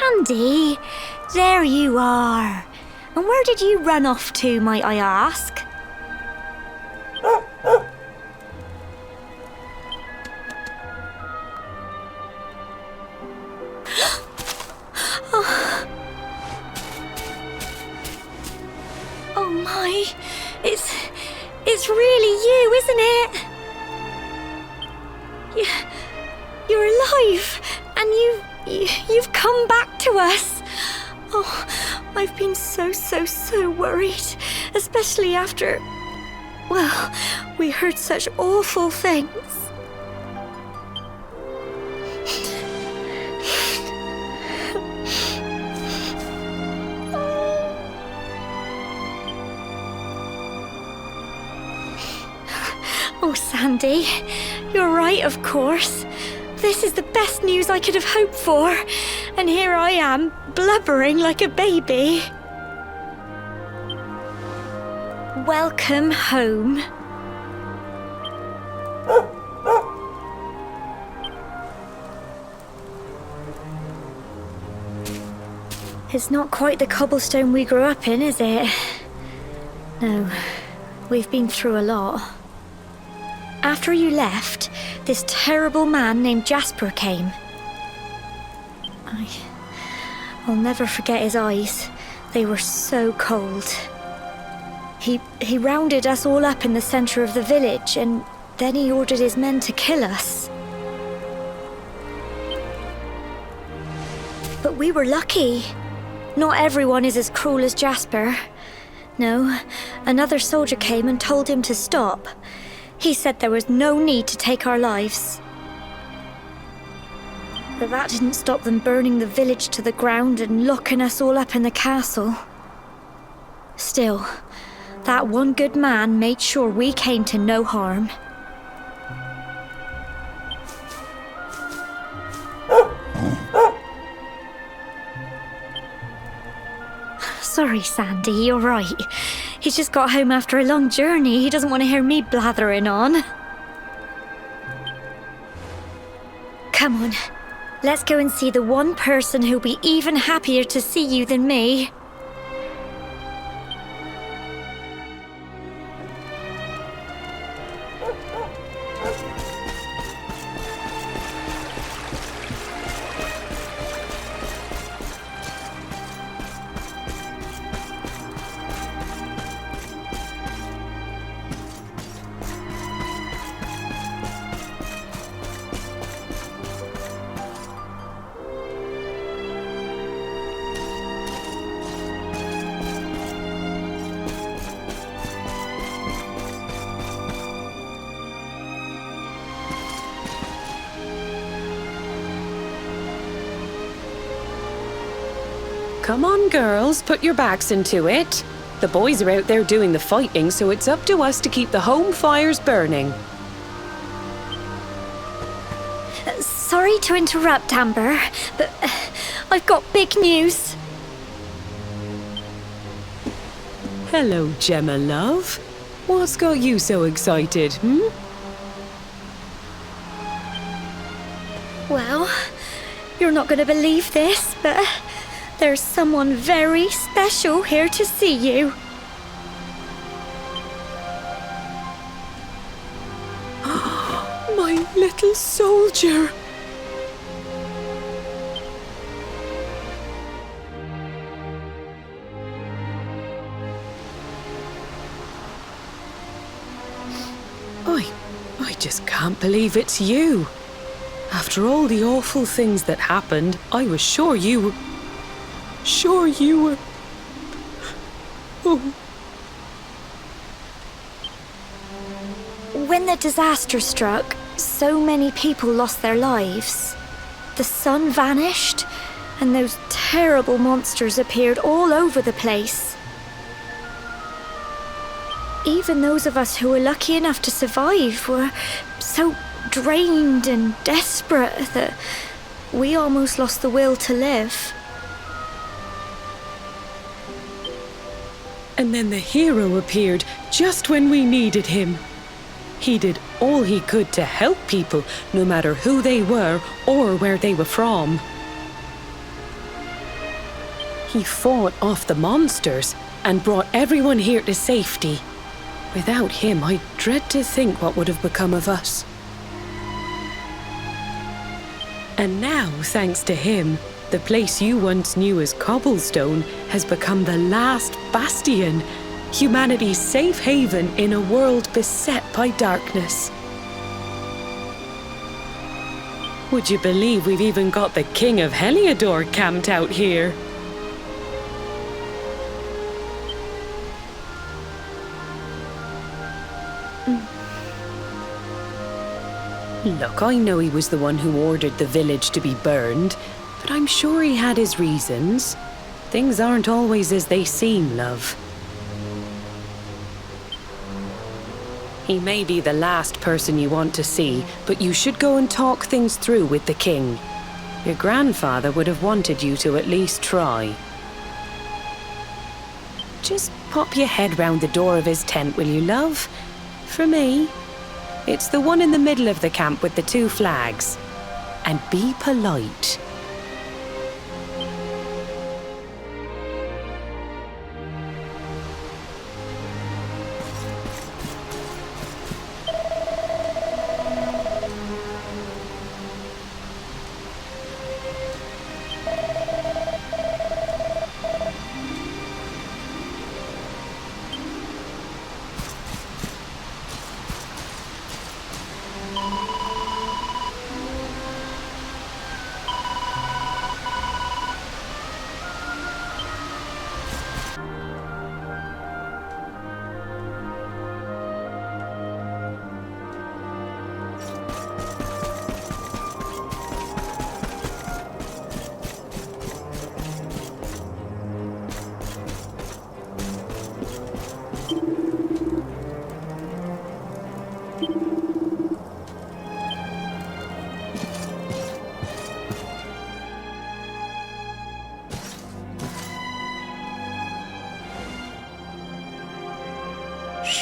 Sandy, there you are. And where did you run off to, might I ask? Oh my, it's really you, isn't it? You're alive, and you've come back to us. Oh, I've been so worried, especially after, well, we heard such awful things. Oh, Sandy, you're right, of course. This is the best news I could have hoped for. And here I am, blubbering like a baby. Welcome home. It's not quite the cobblestone we grew up in, is it? No, we've been through a lot. After you left, this terrible man named Jasper came. I'll never forget his eyes. They were so cold. He rounded us all up in the centre of the village, and then he ordered his men to kill us. But we were lucky. Not everyone is as cruel as Jasper. No, another soldier came and told him to stop. He said there was no need to take our lives. But that didn't stop them burning the village to the ground and locking us all up in the castle. Still, that one good man made sure we came to no harm. Sorry, Sandy, you're right. He's just got home after a long journey. He doesn't want to hear me blathering on. Come on, let's go and see the one person who'll be even happier to see you than me. Come on, girls, put your backs into it. The boys are out there doing the fighting, so it's up to us to keep the home fires burning. Sorry to interrupt, Amber, but I've got big news. Hello, Gemma, love. What's got you so excited, Well, you're not going to believe this, but there's someone very special here to see you. My little soldier. I just can't believe it's you. After all the awful things that happened, I was sure you were... Oh. When the disaster struck, so many people lost their lives. The sun vanished, and those terrible monsters appeared all over the place. Even those of us who were lucky enough to survive were so drained and desperate that we almost lost the will to live. And then the hero appeared just when we needed him. He did all he could to help people, no matter who they were or where they were from. He fought off the monsters and brought everyone here to safety. Without him, I dread to think what would have become of us. And now, thanks to him, the place you once knew as Cobblestone has become the last bastion, humanity's safe haven in a world beset by darkness. Would you believe we've even got the King of Heliodor camped out here? Look, I know he was the one who ordered the village to be burned, but I'm sure he had his reasons. Things aren't always as they seem, love. He may be the last person you want to see, but you should go and talk things through with the king. Your grandfather would have wanted you to at least try. Just pop your head round the door of his tent, will you, love? For me. It's the one in the middle of the camp with the 2 flags. And be polite.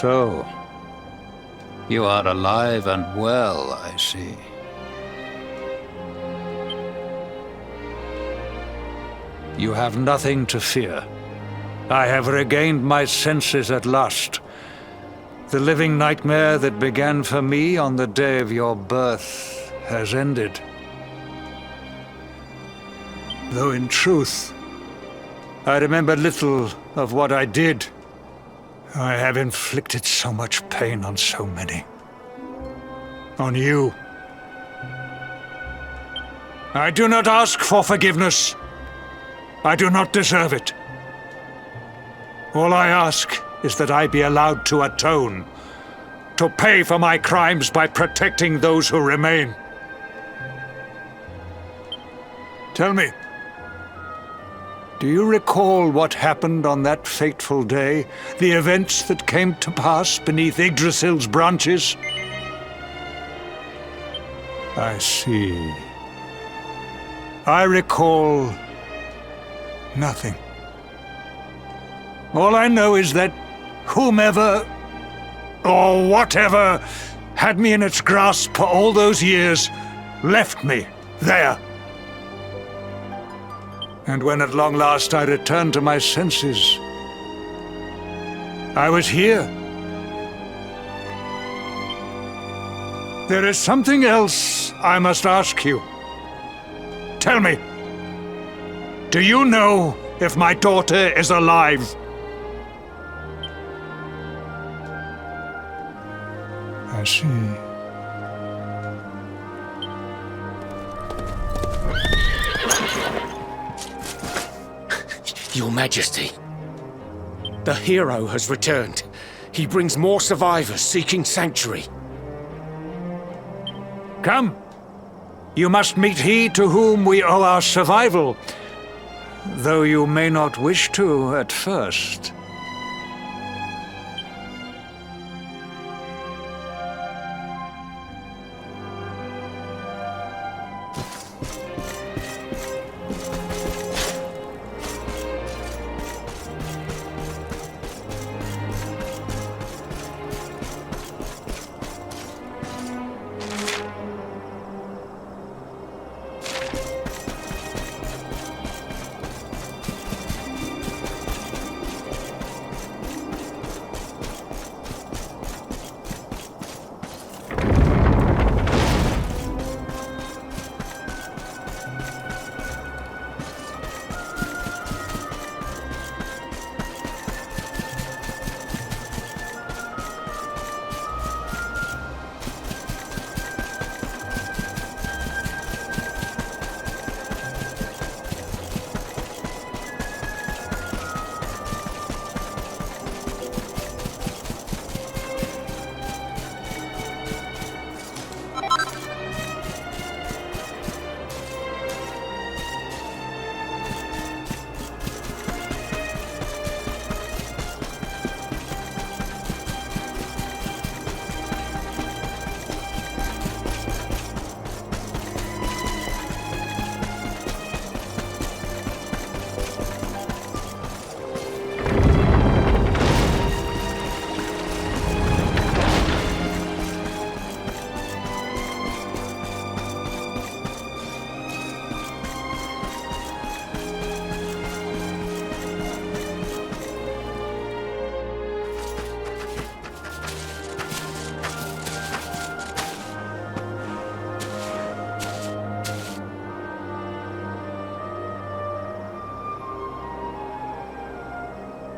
So, you are alive and well, I see. You have nothing to fear. I have regained my senses at last. The living nightmare that began for me on the day of your birth has ended. Though in truth, I remember little of what I did. I have inflicted so much pain on so many. On you. I do not ask for forgiveness. I do not deserve it. All I ask is that I be allowed to atone, to pay for my crimes by protecting those who remain. Tell me, do you recall what happened on that fateful day? The events that came to pass beneath Yggdrasil's branches? I see. I recall nothing. All I know is that whomever or whatever had me in its grasp for all those years left me there. And when at long last I returned to my senses, I was here. There is something else I must ask you. Tell me, do you know if my daughter is alive? I see. Your Majesty, the hero has returned. He brings more survivors seeking sanctuary. Come. You must meet he to whom we owe our survival, though you may not wish to at first.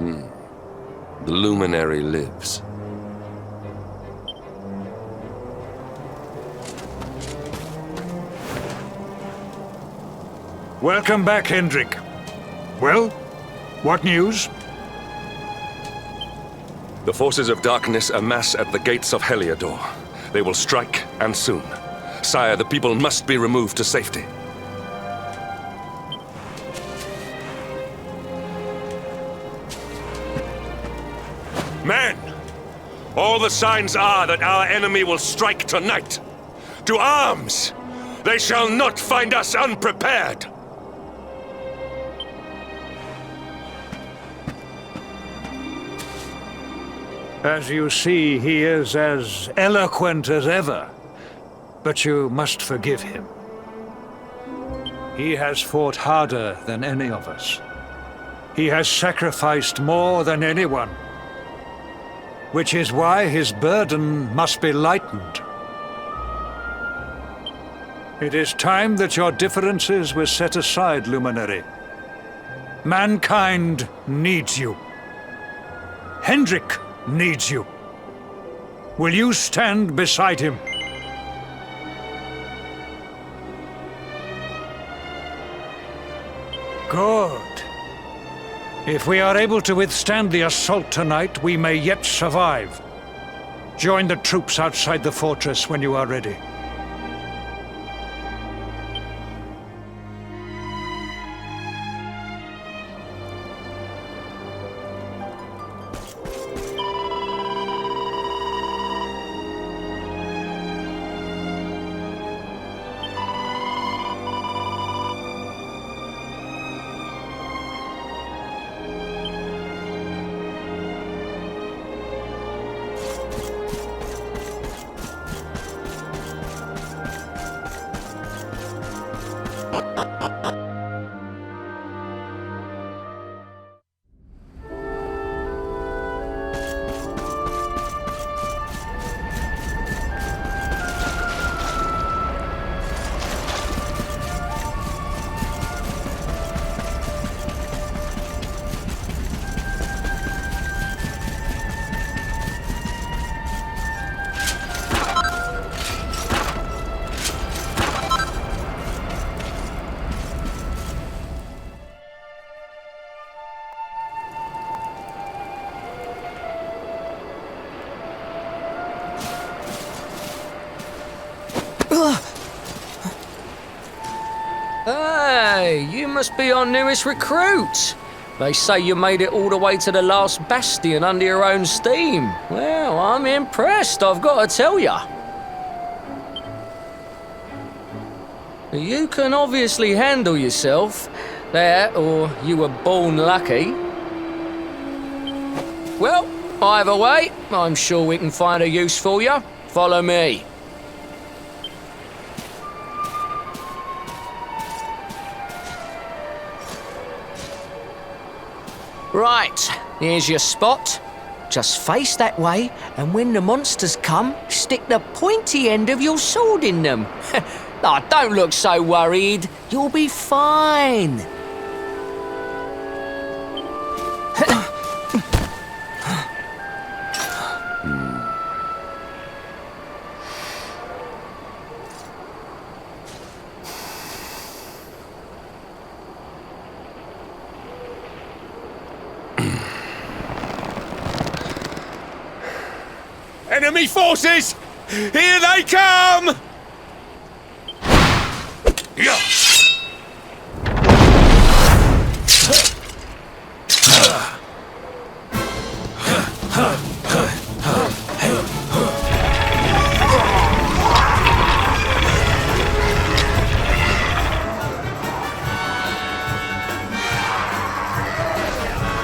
The Luminary lives. Welcome back, Hendrik. Well, what news? The forces of darkness amass at the gates of Heliodor. They will strike, and soon. Sire, the people must be removed to safety. Men! All the signs are that our enemy will strike tonight. To arms! They shall not find us unprepared! As you see, he is as eloquent as ever. But you must forgive him. He has fought harder than any of us. He has sacrificed more than anyone. Which is why his burden must be lightened. It is time that your differences were set aside, Luminary. Mankind needs you. Hendrik needs you. Will you stand beside him? Good. If we are able to withstand the assault tonight, we may yet survive. Join the troops outside the fortress when you are ready. Hey, you must be our newest recruit. They say you made it all the way to the last bastion under your own steam. Well, I'm impressed, I've got to tell ya. You can obviously handle yourself. That, or you were born lucky. Well, either way, I'm sure we can find a use for you. Follow me. Right, here's your spot. Just face that way, and when the monsters come, stick the pointy end of your sword in them. Oh, don't look so worried. You'll be fine. Enemy forces! Here they come!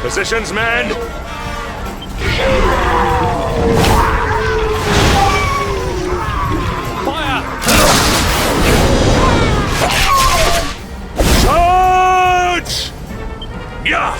Positions, men! Charge! Yeah!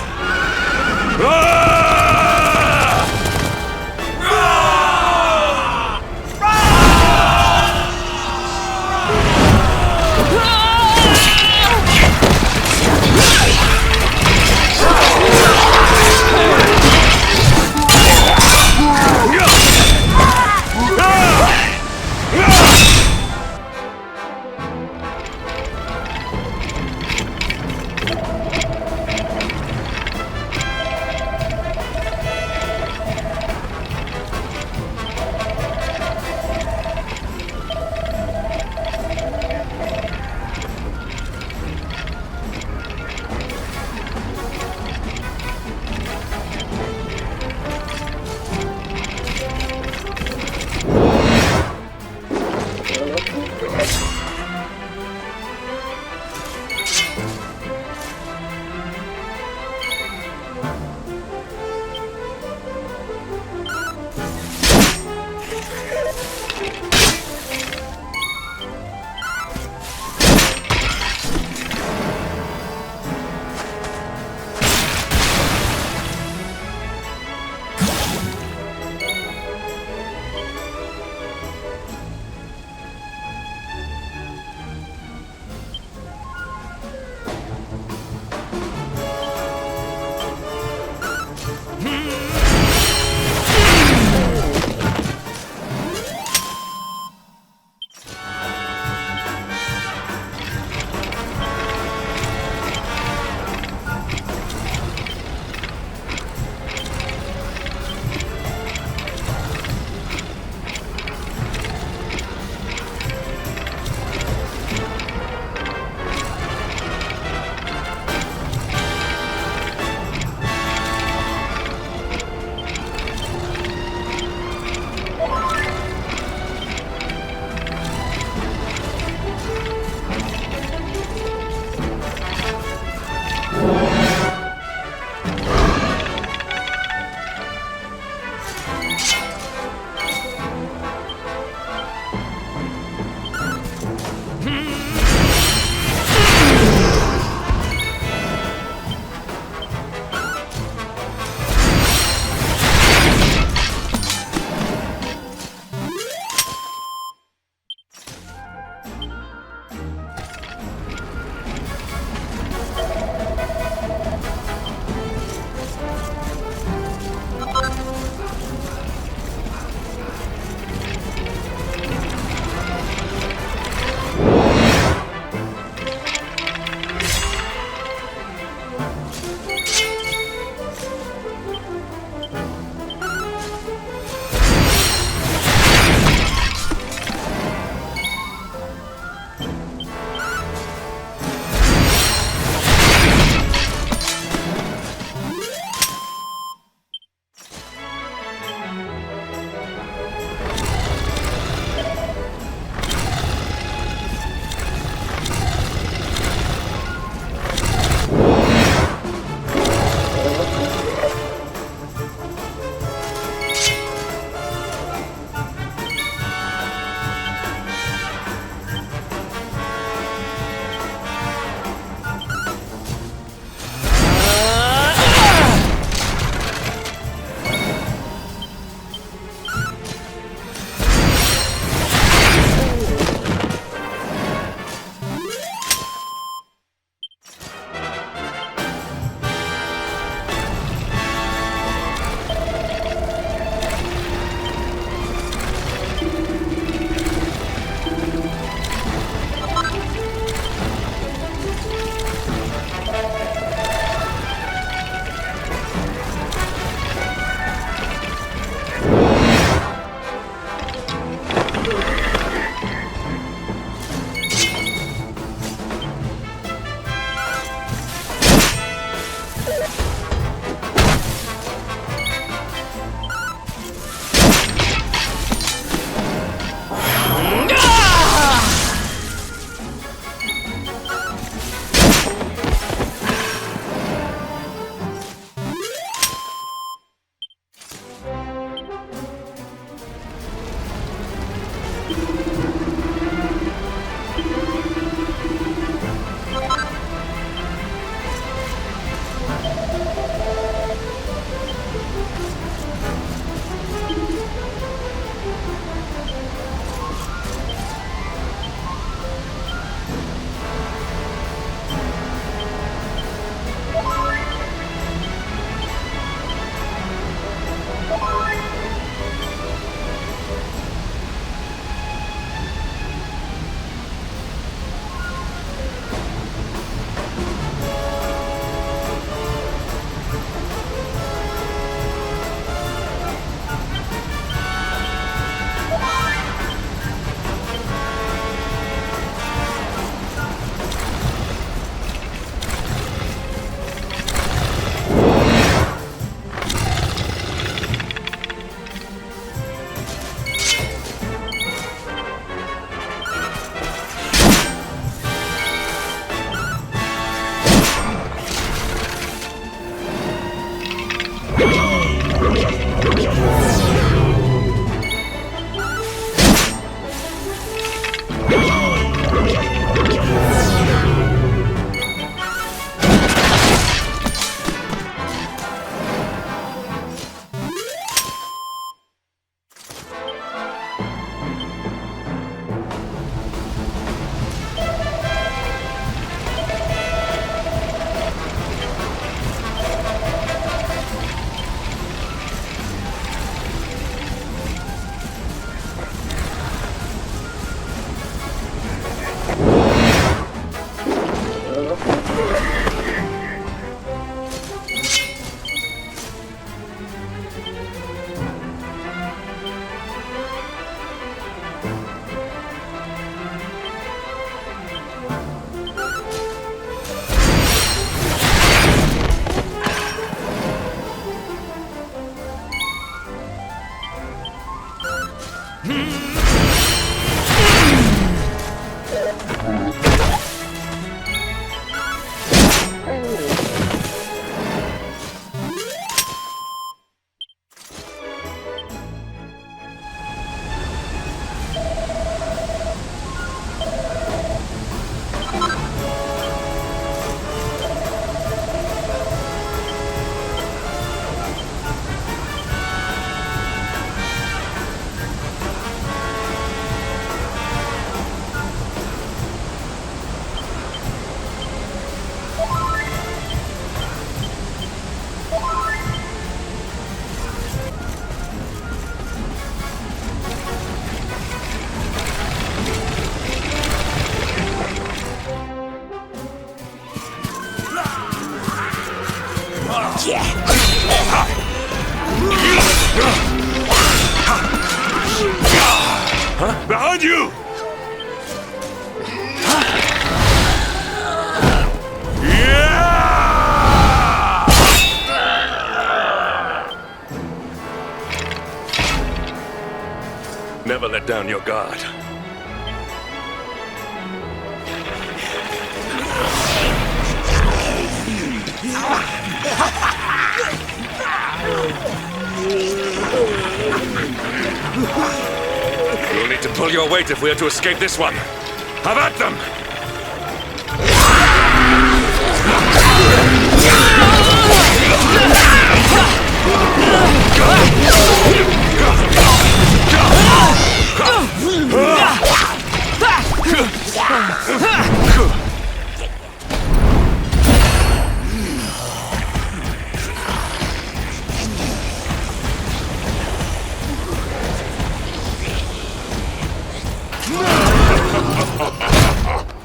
Behind you! Never let down your guard. We'll need to pull your weight if we are to escape this one. Have at them!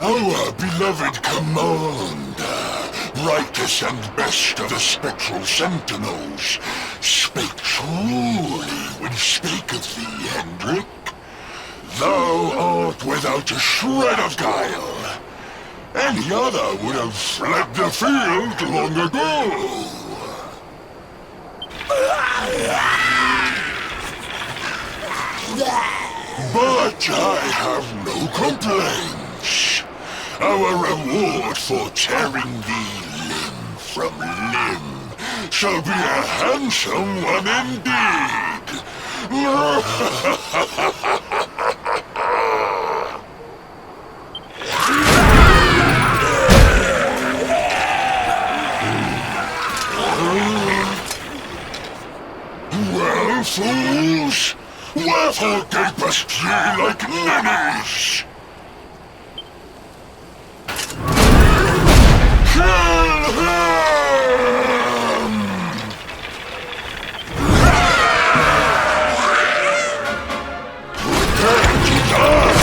Our beloved commander, brightest and best of the spectral sentinels, spake truly when spaketh thee, Hendrik. Thou art without a shred of guile. Any other would have fled the field long ago. But I have no complaints. Our reward for tearing thee limb from limb shall be a handsome one indeed. Well, fools, wherefore gapest ye like ninnies? Kill him! Prepare to die!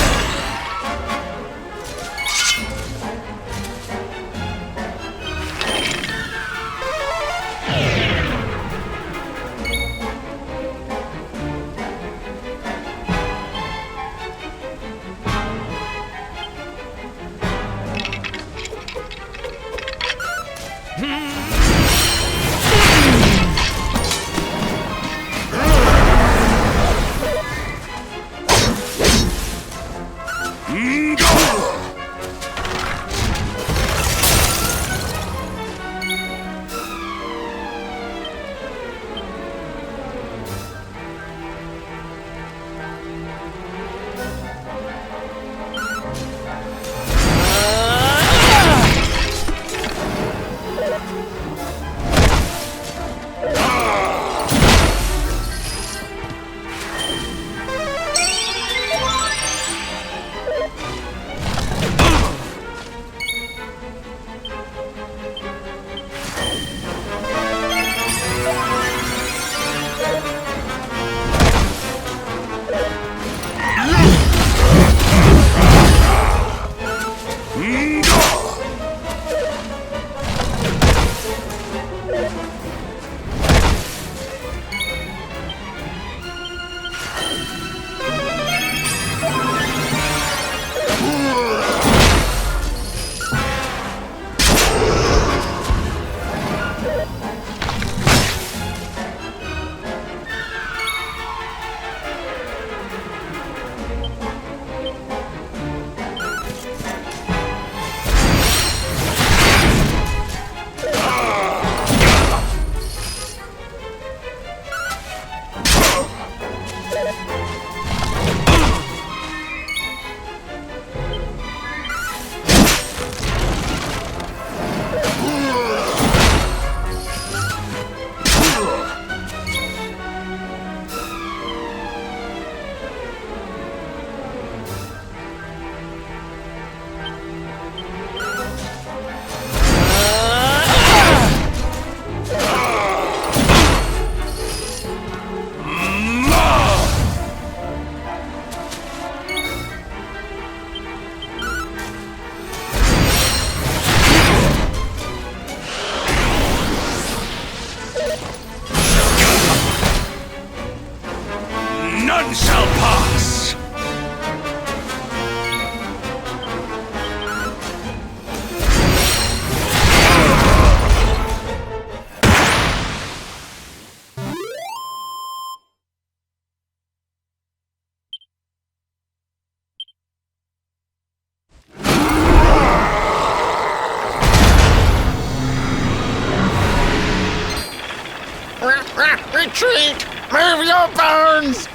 Retreat! Move your bones!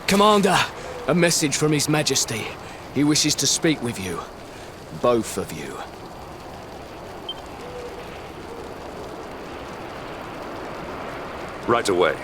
Commander, a message from His Majesty. He wishes to speak with you. Both of you. Right away.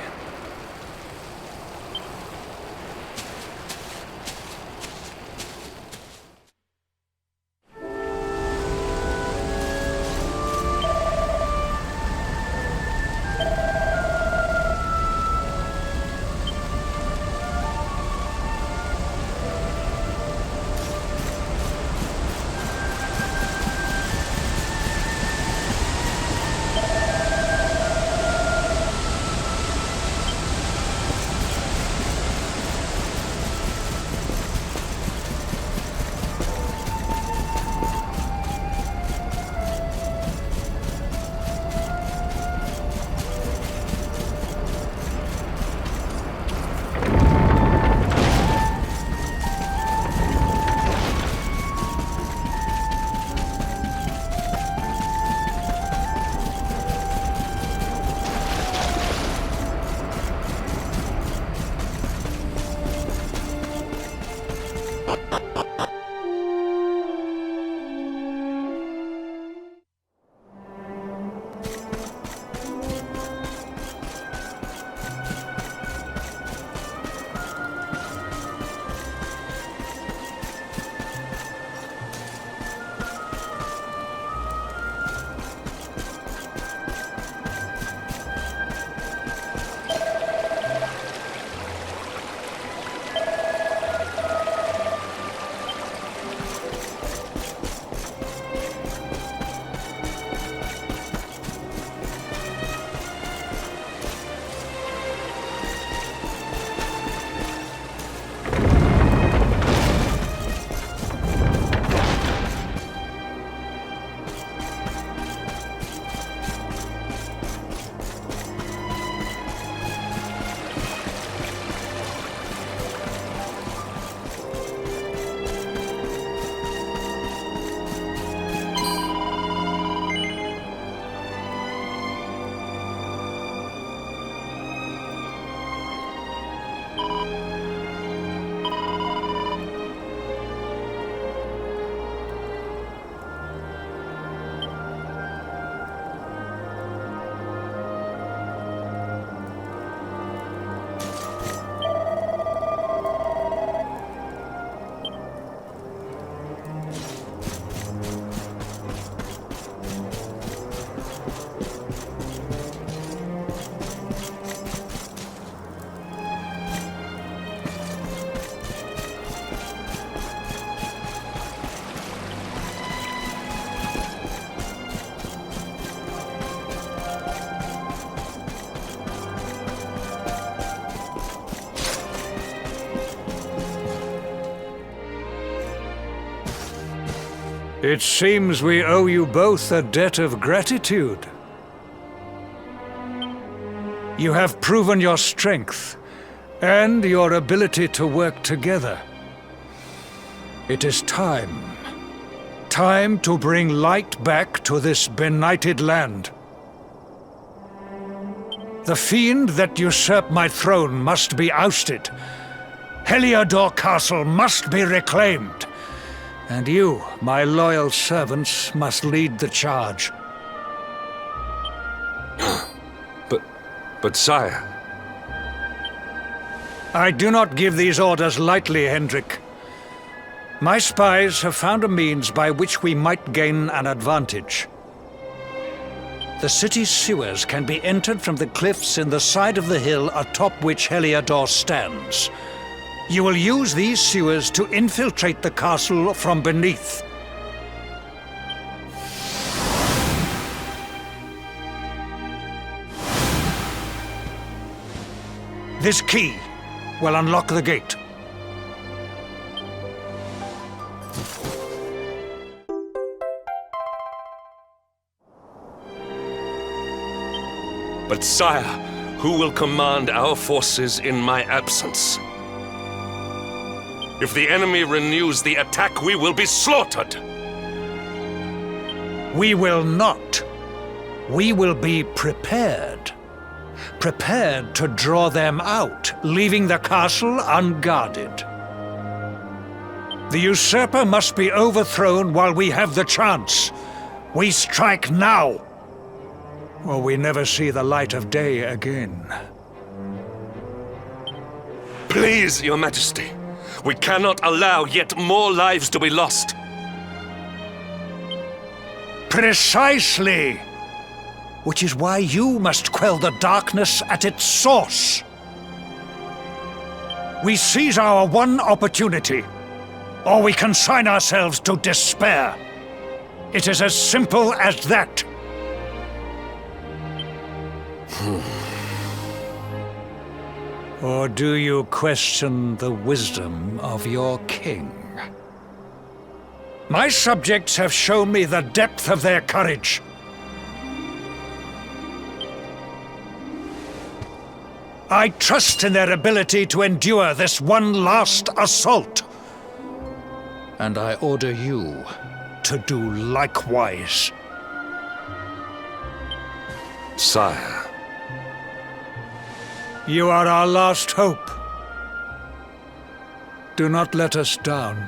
It seems we owe you both a debt of gratitude. You have proven your strength and your ability to work together. It is time. Time to bring light back to this benighted land. The fiend that usurped my throne must be ousted. Heliodor Castle must be reclaimed. And you, my loyal servants, must lead the charge. But sire... I do not give these orders lightly, Hendrik. My spies have found a means by which we might gain an advantage. The city's sewers can be entered from the cliffs in the side of the hill atop which Heliodor stands. You will use these sewers to infiltrate the castle from beneath. This key will unlock the gate. But sire, who will command our forces in my absence? If the enemy renews the attack, we will be slaughtered. We will not. We will be prepared. Prepared to draw them out, leaving the castle unguarded. The usurper must be overthrown while we have the chance. We strike now, or we never see the light of day again. Please, Your Majesty, we cannot allow yet more lives to be lost. Precisely! Which is why you must quell the darkness at its source. We seize our one opportunity, or we consign ourselves to despair. It is as simple as that. Or do you question the wisdom of your king? My subjects have shown me the depth of their courage. I trust in their ability to endure this one last assault. And I order you to do likewise. Sire. You are our last hope. Do not let us down.